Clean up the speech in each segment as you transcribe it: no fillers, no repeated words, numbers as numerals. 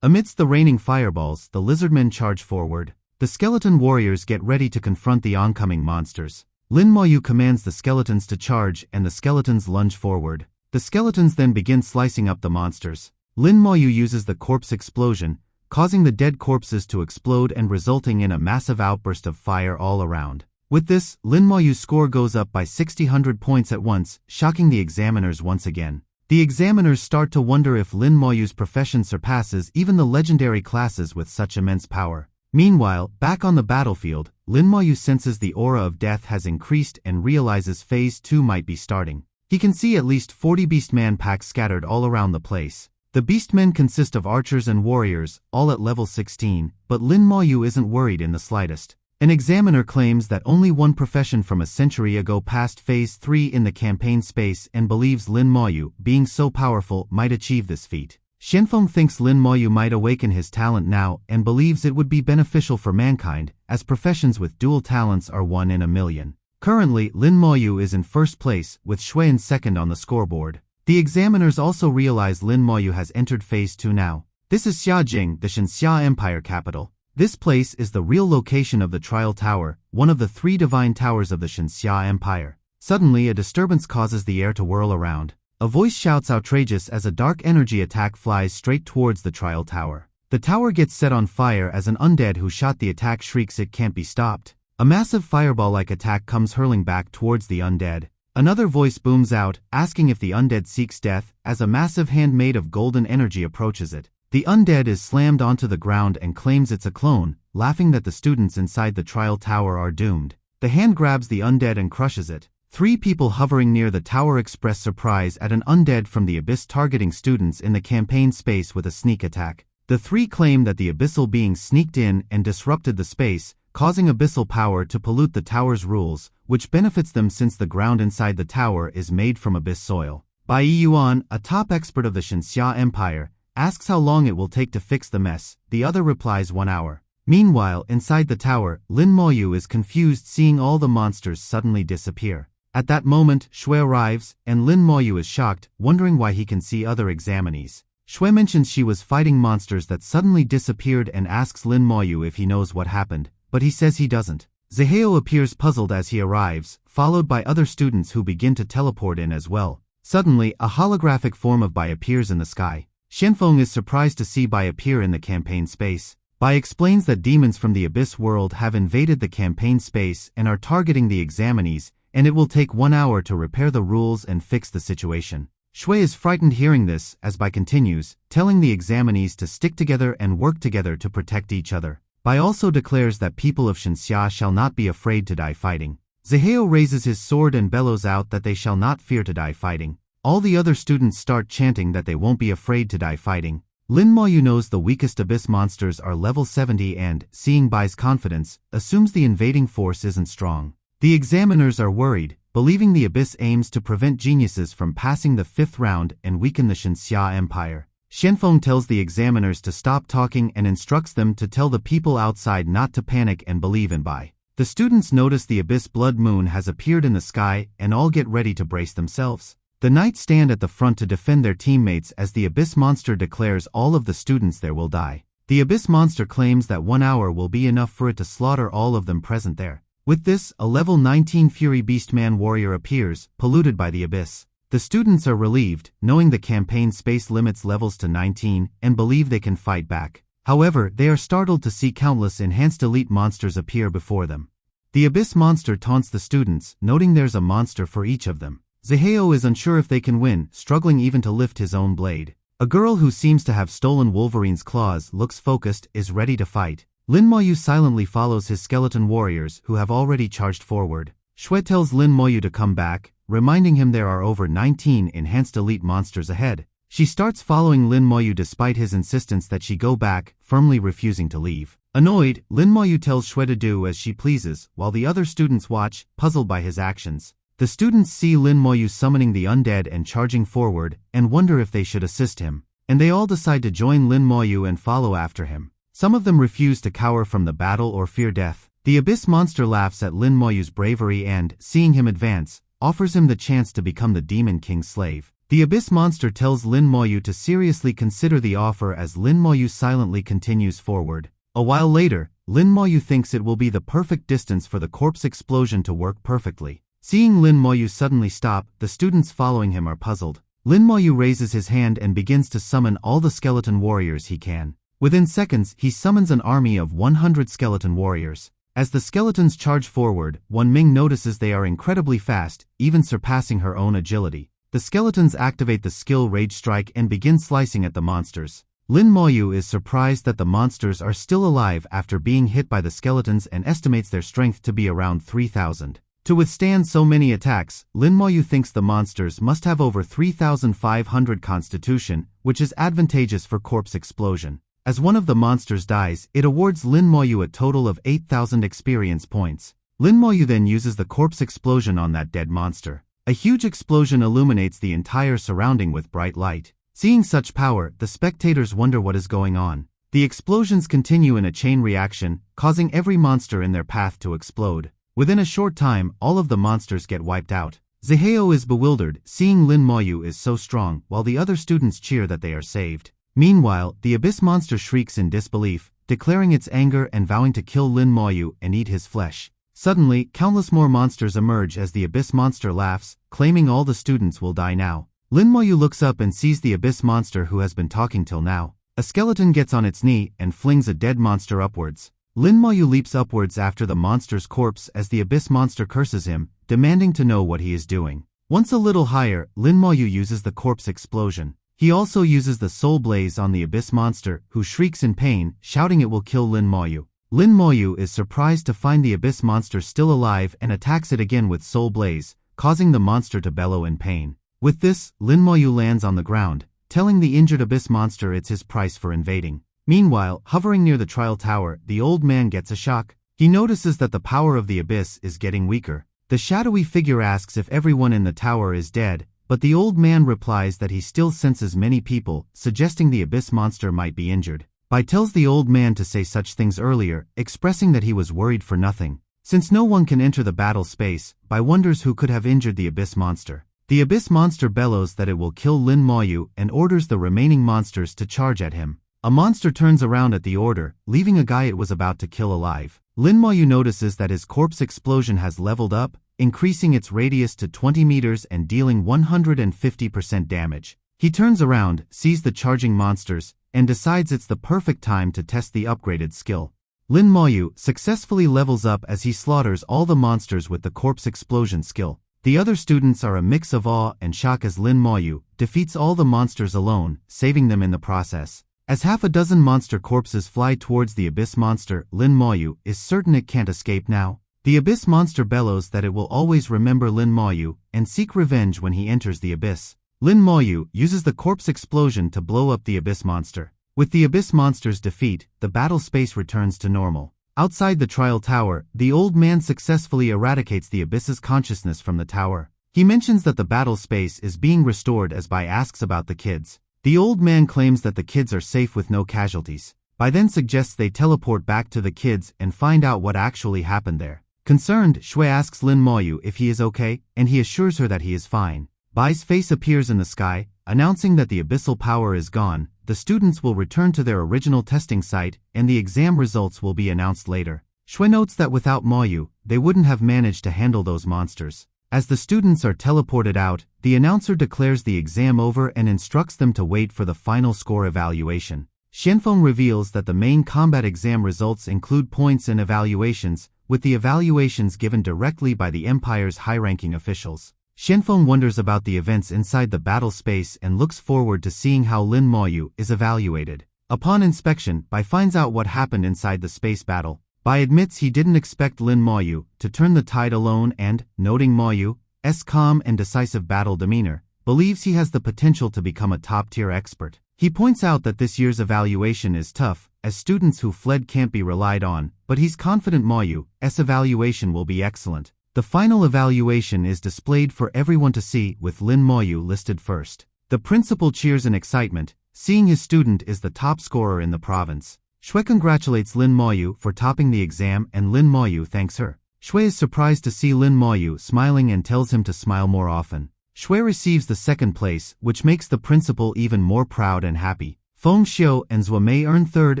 Amidst the raining fireballs, the lizardmen charge forward. The skeleton warriors get ready to confront the oncoming monsters. Lin Moyu commands the skeletons to charge and the skeletons lunge forward. The skeletons then begin slicing up the monsters. Lin Moyu uses the corpse explosion, causing the dead corpses to explode and resulting in a massive outburst of fire all around. With this, Lin Moyu's score goes up by 600 points at once, shocking the examiners once again. The examiners start to wonder if Lin Moyu's profession surpasses even the legendary classes with such immense power. Meanwhile, back on the battlefield, Lin Moyu senses the aura of death has increased and realizes Phase 2 might be starting. He can see at least 40 beastman packs scattered all around the place. The beastmen consist of archers and warriors, all at level 16, but Lin Moyu isn't worried in the slightest. An examiner claims that only one profession from a century ago passed Phase 3 in the campaign space and believes Lin Moyu, being so powerful, might achieve this feat. Shenfeng thinks Lin Moyu might awaken his talent now and believes it would be beneficial for mankind, as professions with dual talents are 1 in a million. Currently, Lin Moyu is in first place, with Shui in second on the scoreboard. The examiners also realize Lin Moyu has entered Phase 2 now. This is Xiajing, the Xinxia Empire capital. This place is the real location of the Trial Tower, one of the 3 divine towers of the Xinxia Empire. Suddenly, a disturbance causes the air to whirl around. A voice shouts outrageous as a dark energy attack flies straight towards the Trial Tower. The tower gets set on fire as an undead who shot the attack shrieks it can't be stopped. A massive fireball-like attack comes hurling back towards the undead. Another voice booms out, asking if the undead seeks death, as a massive hand made of golden energy approaches it. The undead is slammed onto the ground and claims it's a clone, laughing that the students inside the Trial Tower are doomed. The hand grabs the undead and crushes it. 3 people hovering near the tower express surprise at an undead from the Abyss targeting students in the campaign space with a sneak attack. The 3 claim that the abyssal being sneaked in and disrupted the space, causing abyssal power to pollute the tower's rules, which benefits them since the ground inside the tower is made from abyss soil. Bai Yuan, a top expert of the Xinxia Empire, asks how long it will take to fix the mess. The other replies 1 hour. Meanwhile, inside the tower, Lin Moyu is confused seeing all the monsters suddenly disappear. At that moment, Shui arrives, and Lin Moyu is shocked, wondering why he can see other examinees. Shui mentions she was fighting monsters that suddenly disappeared and asks Lin Moyu if he knows what happened, but he says he doesn't. Yahello appears puzzled as he arrives, followed by other students who begin to teleport in as well. Suddenly, a holographic form of Bai appears in the sky. Shenfeng is surprised to see Bai appear in the campaign space. Bai explains that demons from the Abyss world have invaded the campaign space and are targeting the examinees, and it will take 1 hour to repair the rules and fix the situation. Shui is frightened hearing this, as Bai continues, telling the examinees to stick together and work together to protect each other. Bai also declares that people of Xinxia shall not be afraid to die fighting. Yahello raises his sword and bellows out that they shall not fear to die fighting. All the other students start chanting that they won't be afraid to die fighting. Lin Moyu knows the weakest abyss monsters are level 70 and, seeing Bai's confidence, assumes the invading force isn't strong. The examiners are worried, believing the Abyss aims to prevent geniuses from passing the 5th round and weaken the Xinxia Empire. Shenfeng tells the examiners to stop talking and instructs them to tell the people outside not to panic and believe in Bai. The students notice the Abyss blood moon has appeared in the sky and all get ready to brace themselves. The knights stand at the front to defend their teammates as the Abyss monster declares all of the students there will die. The Abyss monster claims that 1 hour will be enough for it to slaughter all of them present there. With this, a level 19 Fury Beastman warrior appears, polluted by the Abyss. The students are relieved, knowing the campaign space limits levels to 19, and believe they can fight back. However, they are startled to see countless enhanced elite monsters appear before them. The Abyss monster taunts the students, noting there's a monster for each of them. Yahello is unsure if they can win, struggling even to lift his own blade. A girl who seems to have stolen Wolverine's claws looks focused, is ready to fight. Lin Moyu silently follows his skeleton warriors, who have already charged forward. Shui tells Lin Moyu to come back, reminding him there are over 19 enhanced elite monsters ahead. She starts following Lin Moyu despite his insistence that she go back, firmly refusing to leave. Annoyed, Lin Moyu tells Shui to do as she pleases, while the other students watch, puzzled by his actions. The students see Lin Moyu summoning the undead and charging forward, and wonder if they should assist him. And they all decide to join Lin Moyu and follow after him. Some of them refuse to cower from the battle or fear death. The Abyss monster laughs at Lin Moyu's bravery and, seeing him advance, offers him the chance to become the Demon King's slave. The Abyss monster tells Lin Moyu to seriously consider the offer as Lin Moyu silently continues forward. A while later, Lin Moyu thinks it will be the perfect distance for the corpse explosion to work perfectly. Seeing Lin Moyu suddenly stop, the students following him are puzzled. Lin Moyu raises his hand and begins to summon all the skeleton warriors he can. Within seconds, he summons an army of 100 skeleton warriors. As the skeletons charge forward, Wan Ming notices they are incredibly fast, even surpassing her own agility. The skeletons activate the skill Rage Strike and begin slicing at the monsters. Lin Moyu is surprised that the monsters are still alive after being hit by the skeletons and estimates their strength to be around 3,000. To withstand so many attacks, Lin Moyu thinks the monsters must have over 3,500 constitution, which is advantageous for corpse explosion. As one of the monsters dies, it awards Lin Moyu a total of 8,000 experience points. Lin Moyu then uses the corpse explosion on that dead monster. A huge explosion illuminates the entire surrounding with bright light. Seeing such power, the spectators wonder what is going on. The explosions continue in a chain reaction, causing every monster in their path to explode. Within a short time, all of the monsters get wiped out. Yahello is bewildered, seeing Lin Moyu is so strong, while the other students cheer that they are saved. Meanwhile, the Abyss monster shrieks in disbelief, declaring its anger and vowing to kill Lin Moyu and eat his flesh. Suddenly, countless more monsters emerge as the Abyss monster laughs, claiming all the students will die now. Lin Moyu looks up and sees the Abyss monster who has been talking till now. A skeleton gets on its knee and flings a dead monster upwards. Lin Moyu leaps upwards after the monster's corpse as the Abyss monster curses him, demanding to know what he is doing. Once a little higher, Lin Moyu uses the corpse explosion. He also uses the soul blaze on the Abyss monster, who shrieks in pain, shouting it will kill Lin Moyu. Lin Moyu is surprised to find the Abyss monster still alive and attacks it again with soul blaze, causing the monster to bellow in pain. With this, Lin Moyu lands on the ground, telling the injured Abyss monster it's his price for invading. Meanwhile, hovering near the trial tower, the old man gets a shock. He notices that the power of the Abyss is getting weaker. The shadowy figure asks if everyone in the tower is dead, but the old man replies that he still senses many people, suggesting the Abyss monster might be injured. Bai tells the old man to say such things earlier, expressing that he was worried for nothing. Since no one can enter the battle space, Bai wonders who could have injured the Abyss monster. The Abyss monster bellows that it will kill Lin Moyu and orders the remaining monsters to charge at him. A monster turns around at the order, leaving a guy it was about to kill alive. Lin Moyu notices that his corpse explosion has leveled up, increasing its radius to 20 meters and dealing 150% damage. He turns around, sees the charging monsters, and decides it's the perfect time to test the upgraded skill. Lin Moyu successfully levels up as he slaughters all the monsters with the corpse explosion skill. The other students are a mix of awe and shock as Lin Moyu defeats all the monsters alone, saving them in the process. As half a dozen monster corpses fly towards the Abyss monster, Lin Moyu is certain it can't escape now. The Abyss monster bellows that it will always remember Lin Moyu and seek revenge when he enters the Abyss. Lin Moyu uses the corpse explosion to blow up the Abyss monster. With the Abyss monster's defeat, the battle space returns to normal. Outside the trial tower, the old man successfully eradicates the Abyss's consciousness from the tower. He mentions that the battle space is being restored as Bai asks about the kids. The old man claims that the kids are safe with no casualties. Bai then suggests they teleport back to the kids and find out what actually happened there. Concerned, Shui asks Lin Moyu if he is okay, and he assures her that he is fine. Bai's face appears in the sky, announcing that the abyssal power is gone. The students will return to their original testing site, and the exam results will be announced later. Shui notes that without Moyu, they wouldn't have managed to handle those monsters. As the students are teleported out, the announcer declares the exam over and instructs them to wait for the final score evaluation. Xianfeng reveals that the main combat exam results include points and evaluations, with the evaluations given directly by the Empire's high-ranking officials. Xianfeng wonders about the events inside the battle space and looks forward to seeing how Lin Moyu is evaluated. Upon inspection, Bai finds out what happened inside the space battle. Bai admits he didn't expect Lin Moyu to turn the tide alone and, noting Moyu's calm and decisive battle demeanor, believes he has the potential to become a top-tier expert. He points out that this year's evaluation is tough, as students who fled can't be relied on, but he's confident Moyu's evaluation will be excellent. The final evaluation is displayed for everyone to see, with Lin Moyu listed first. The principal cheers in excitement, seeing his student is the top scorer in the province. Shui congratulates Lin Moyu for topping the exam and Lin Moyu thanks her. Shui is surprised to see Lin Moyu smiling and tells him to smile more often. Shui receives the second place, which makes the principal even more proud and happy. Feng Xiu and Zhou Mei earn third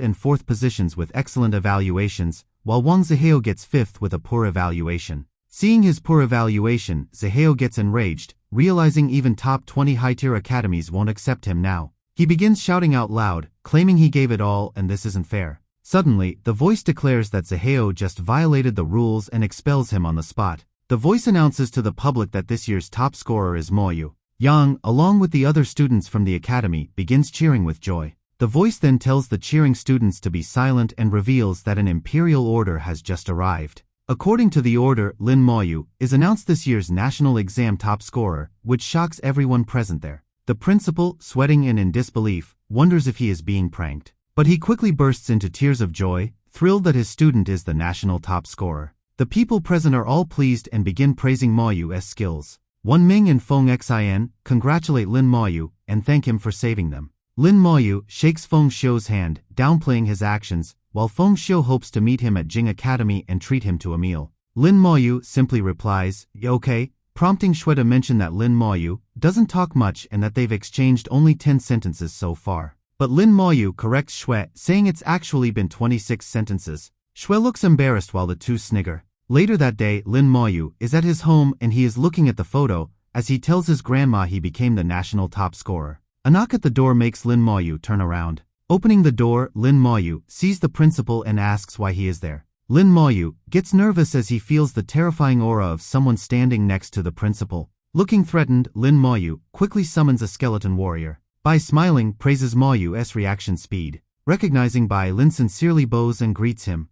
and fourth positions with excellent evaluations, while Wang Zihao gets fifth with a poor evaluation. Seeing his poor evaluation, Zihao gets enraged, realizing even top 20 high-tier academies won't accept him now. He begins shouting out loud, claiming he gave it all and this isn't fair. Suddenly, the voice declares that Zihao just violated the rules and expels him on the spot. The voice announces to the public that this year's top scorer is Mo Yu. Yang, along with the other students from the academy, begins cheering with joy. The voice then tells the cheering students to be silent and reveals that an imperial order has just arrived. According to the order, Lin Moyu is announced this year's national exam top scorer, which shocks everyone present there. The principal, sweating and in disbelief, wonders if he is being pranked. But he quickly bursts into tears of joy, thrilled that his student is the national top scorer. The people present are all pleased and begin praising Mo Yu's skills. Wan Ming and Feng Xin congratulate Lin Mo Yu and thank him for saving them. Lin Mo Yu shakes Feng Xiu's hand, downplaying his actions, while Feng Xiu hopes to meet him at Jing Academy and treat him to a meal. Lin Mo Yu simply replies, "Okay," prompting Shui to mention that Lin Mo Yu doesn't talk much and that they've exchanged only 10 sentences so far. But Lin Mo Yu corrects Shui, saying it's actually been 26 sentences. Shui looks embarrassed while the two snigger. Later that day, Lin Mo Yu is at his home and he is looking at the photo as he tells his grandma he became the national top scorer. A knock at the door makes Lin Mo Yu turn around. Opening the door, Lin Mo Yu sees the principal and asks why he is there. Lin Mo Yu gets nervous as he feels the terrifying aura of someone standing next to the principal. Looking threatened, Lin Mo Yu quickly summons a skeleton warrior. Bai smiling praises Mo Yu's reaction speed. Recognizing Bai, Lin sincerely bows and greets him.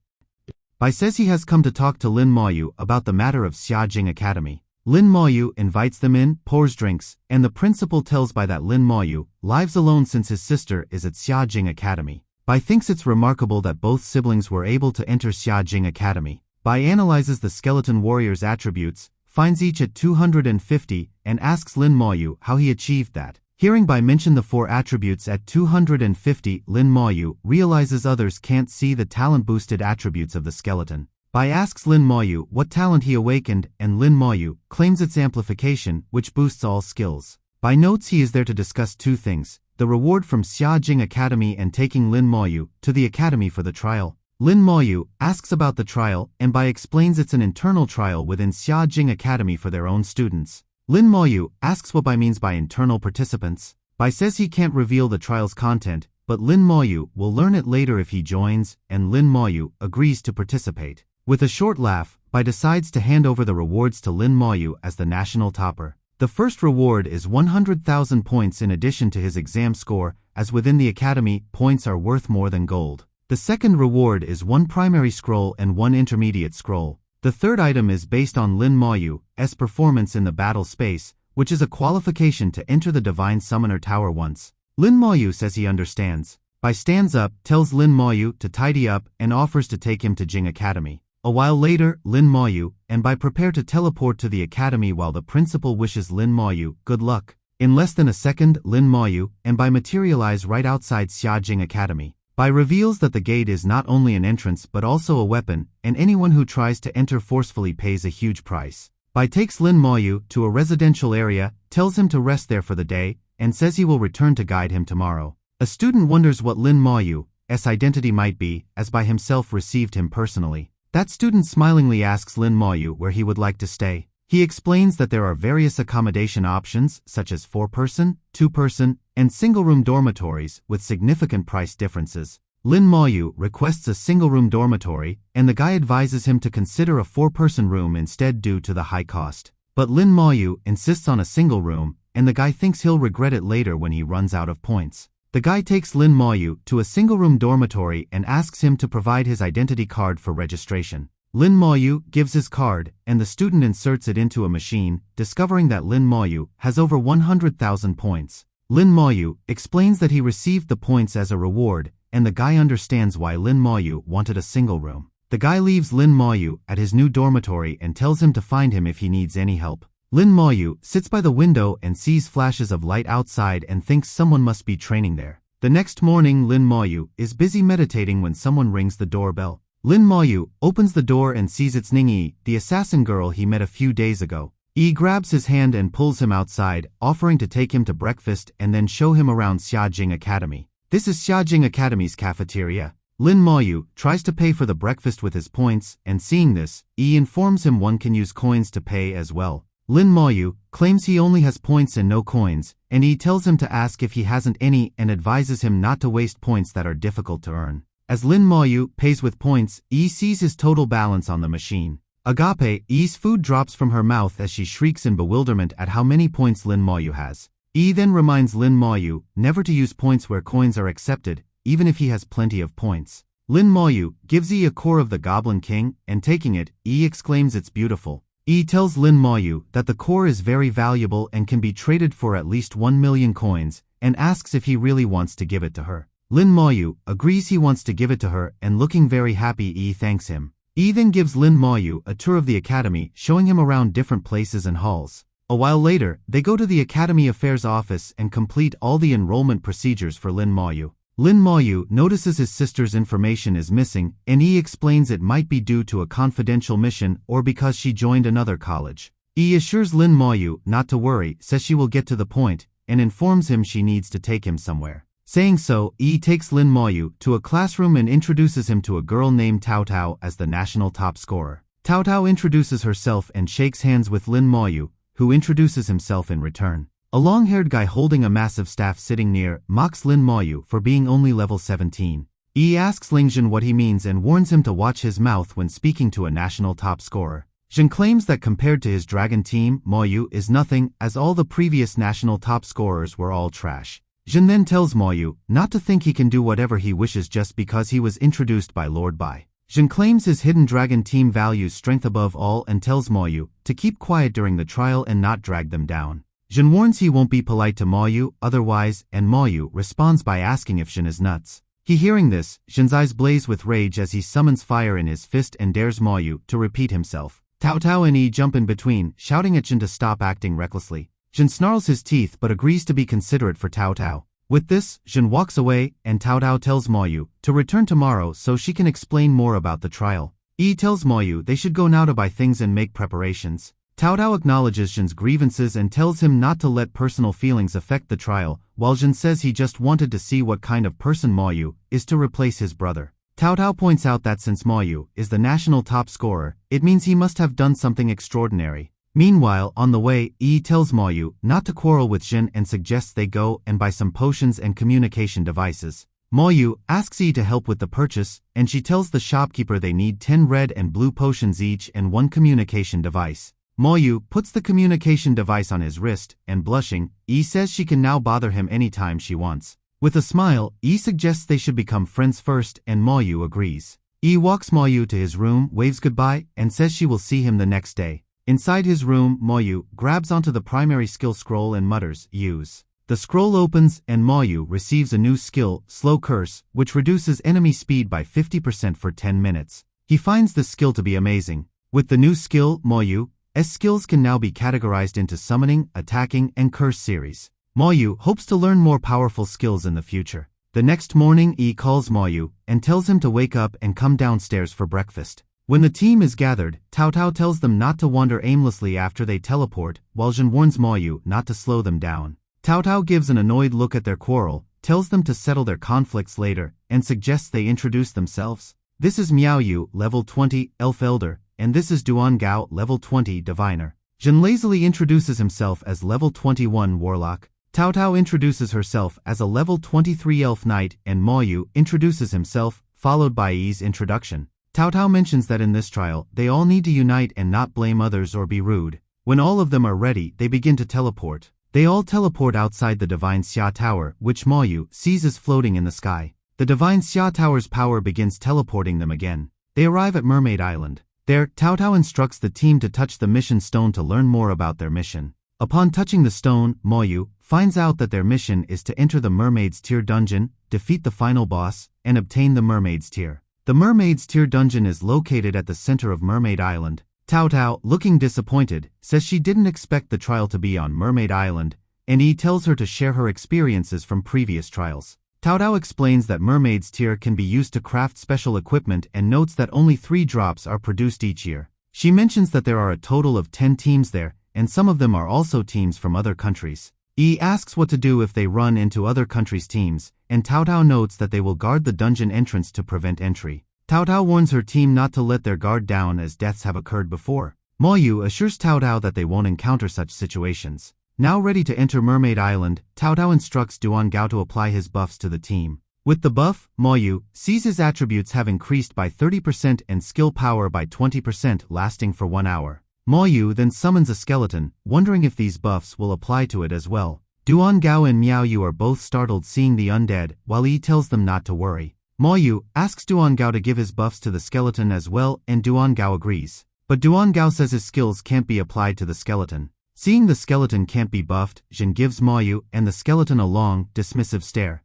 Bai says he has come to talk to Lin Mo Yu about the matter of Xiajing Academy. Lin Mo Yu invites them in, pours drinks, and the principal tells Bai that Lin Mo Yu lives alone since his sister is at Xiajing Academy. Bai thinks it's remarkable that both siblings were able to enter Xiajing Academy. Bai analyzes the skeleton warrior's attributes, finds each at 250, and asks Lin Mo Yu how he achieved that. Hearing Bai mention the 4 attributes at 250, Lin Mo Yu realizes others can't see the talent-boosted attributes of the skeleton. Bai asks Lin Mo Yu what talent he awakened, and Lin Mo Yu claims its amplification, which boosts all skills. Bai notes he is there to discuss 2 things, the reward from Xiajing Academy and taking Lin Mo Yu to the academy for the trial. Lin Mo Yu asks about the trial, and Bai explains it's an internal trial within Xiajing Academy for their own students. Lin Mo Yu asks what Bai means by internal participants. Bai says he can't reveal the trial's content, but Lin Mo Yu will learn it later if he joins, and Lin Mo Yu agrees to participate. With a short laugh, Bai decides to hand over the rewards to Lin Mo Yu as the national topper. The first reward is 100,000 points in addition to his exam score, as within the academy, points are worth more than gold. The second reward is 1 primary scroll and 1 intermediate scroll. The third item is based on Lin Mo Yu's performance in the battle space, which is a qualification to enter the Divine Summoner Tower once. Lin Mo Yu says he understands. Bai stands up, tells Lin Mo Yu to tidy up, and offers to take him to Jing Academy. A while later, Lin Mo Yu and Bai prepare to teleport to the academy while the principal wishes Lin Mo Yu good luck. In less than a second, Lin Mo Yu and Bai materialize right outside Xiajing Academy. Bai reveals that the gate is not only an entrance but also a weapon, and anyone who tries to enter forcefully pays a huge price. Bai takes Lin Mo Yu to a residential area, tells him to rest there for the day, and says he will return to guide him tomorrow. A student wonders what Lin Mo Yu's identity might be, as Bai himself received him personally. That student smilingly asks Lin Mo Yu where he would like to stay. He explains that there are various accommodation options, such as 4-person, 2-person, and single-room dormitories, with significant price differences. Lin Mo Yu requests a single-room dormitory, and the guy advises him to consider a 4-person room instead due to the high cost. But Lin Mo Yu insists on a single room, and the guy thinks he'll regret it later when he runs out of points. The guy takes Lin Mo Yu to a single-room dormitory and asks him to provide his identity card for registration. Lin Mo Yu gives his card, and the student inserts it into a machine, discovering that Lin Mo Yu has over 100,000 points. Lin Mo Yu explains that he received the points as a reward, and the guy understands why Lin Mo Yu wanted a single room. The guy leaves Lin Mo Yu at his new dormitory and tells him to find him if he needs any help. Lin Mo Yu sits by the window and sees flashes of light outside and thinks someone must be training there. The next morning, Lin Mo Yu is busy meditating when someone rings the doorbell. Lin Mo Yu opens the door and sees it's Ningyi, the assassin girl he met a few days ago. Yi grabs his hand and pulls him outside, offering to take him to breakfast and then show him around Xiajing Academy. This is Xiajing Academy's cafeteria. Lin Moyu tries to pay for the breakfast with his points, and seeing this, Yi informs him one can use coins to pay as well. Lin Moyu claims he only has points and no coins, and Yi tells him to ask if he hasn't any and advises him not to waste points that are difficult to earn. As Lin Moyu pays with points, Yi sees his total balance on the machine. Agape, Yi's food drops from her mouth as she shrieks in bewilderment at how many points Lin Moyu has. Yi then reminds Lin Moyu never to use points where coins are accepted, even if he has plenty of points. Lin Moyu gives Yi a core of the Goblin King, and taking it, Yi exclaims it's beautiful. Yi tells Lin Moyu that the core is very valuable and can be traded for at least 1 million coins, and asks if he really wants to give it to her. Lin Moyu agrees he wants to give it to her, and looking very happy, Yi thanks him. Yi then gives Lin Moyu a tour of the academy, showing him around different places and halls. A while later, they go to the Academy Affairs office and complete all the enrollment procedures for Lin Moyu. Lin Moyu notices his sister's information is missing, and Yi explains it might be due to a confidential mission or because she joined another college. Yi assures Lin Moyu not to worry, says she will get to the point, and informs him she needs to take him somewhere. Saying so, Yi takes Lin Moyu to a classroom and introduces him to a girl named Tao Tao as the national top scorer. Tao Tao introduces herself and shakes hands with Lin Moyu, who introduces himself in return. A long-haired guy holding a massive staff sitting near mocks Lin Moyu for being only level 17. Yi asks Lingjun what he means and warns him to watch his mouth when speaking to a national top scorer. Jin claims that compared to his dragon team, Moyu is nothing, as all the previous national top scorers were all trash. Jin then tells Moyu not to think he can do whatever he wishes just because he was introduced by Lord Bai. Jin claims his hidden dragon team values strength above all and tells Moyu to keep quiet during the trial and not drag them down. Jin warns he won't be polite to Moyu otherwise, and Moyu responds by asking if Jin is nuts. Hearing this, Jin's eyes blaze with rage as he summons fire in his fist and dares Moyu to repeat himself. Tao Tao and Yi jump in between, shouting at Jin to stop acting recklessly. Jin snarls his teeth but agrees to be considerate for Tao Tao. With this, Jin walks away, and Tao Tao tells Moyu to return tomorrow so she can explain more about the trial. Yi tells Moyu they should go now to buy things and make preparations. Tao Tao acknowledges Jin's grievances and tells him not to let personal feelings affect the trial, while Jin says he just wanted to see what kind of person Moyu is to replace his brother. Tao Tao points out that since Moyu is the national top scorer, it means he must have done something extraordinary. Meanwhile, on the way, Yi tells Moyu not to quarrel with Jin and suggests they go and buy some potions and communication devices. Moyu asks Yi to help with the purchase, and she tells the shopkeeper they need 10 red and blue potions each and 1 communication device. Moyu puts the communication device on his wrist, and blushing, Yi says she can now bother him anytime she wants. With a smile, Yi suggests they should become friends first, and Moyu agrees. Yi walks Moyu to his room, waves goodbye, and says she will see him the next day. Inside his room, Moyu grabs onto the primary skill scroll and mutters, "Use." The scroll opens, and Moyu receives a new skill, Slow Curse, which reduces enemy speed by 50% for 10 minutes. He finds this skill to be amazing. With the new skill, Moyu's skills can now be categorized into summoning, attacking, and curse series. Moyu hopes to learn more powerful skills in the future. The next morning, Yi calls Moyu and tells him to wake up and come downstairs for breakfast. When the team is gathered, Tao Tao tells them not to wander aimlessly after they teleport, while Jin warns Moyu not to slow them down. Tao Tao gives an annoyed look at their quarrel, tells them to settle their conflicts later, and suggests they introduce themselves. This is Miao Yu, level 20, Elf Elder, and this is Duan Gao, level 20, Diviner. Jin lazily introduces himself as level 21 Warlock. Tao Tao introduces herself as a level 23 Elf Knight, and Moyu introduces himself, followed by Yi's introduction. Tao Tao mentions that in this trial, they all need to unite and not blame others or be rude. When all of them are ready, they begin to teleport. They all teleport outside the Divine Xia Tower, which Moyu sees as floating in the sky. The Divine Xia Tower's power begins teleporting them again. They arrive at Mermaid Island. There, Tao Tao instructs the team to touch the mission stone to learn more about their mission. Upon touching the stone, Moyu finds out that their mission is to enter the Mermaid's Tier dungeon, defeat the final boss, and obtain the Mermaid's Tier. The Mermaid's Tier dungeon is located at the center of Mermaid Island. Tao Tao, looking disappointed, says she didn't expect the trial to be on Mermaid Island, and Yi tells her to share her experiences from previous trials. Tao Tao explains that Mermaid's Tier can be used to craft special equipment and notes that only 3 drops are produced each year. She mentions that there are a total of 10 teams there, and some of them are also teams from other countries. He asks what to do if they run into other countries' teams, and Tao Tao notes that they will guard the dungeon entrance to prevent entry. Tao Tao warns her team not to let their guard down as deaths have occurred before. Mo Yu assures Tao Tao that they won't encounter such situations. Now ready to enter Mermaid Island, Tao Tao instructs Duan Gao to apply his buffs to the team. With the buff, Mo Yu sees his attributes have increased by 30% and skill power by 20%, lasting for 1 hour. Mo Yu then summons a skeleton, wondering if these buffs will apply to it as well. Duan Gao and Miao Yu are both startled seeing the undead, while Yi tells them not to worry. Mo Yu asks Duan Gao to give his buffs to the skeleton as well, and Duan Gao agrees. But Duan Gao says his skills can't be applied to the skeleton. Seeing the skeleton can't be buffed, Jin gives Mo Yu and the skeleton a long, dismissive stare.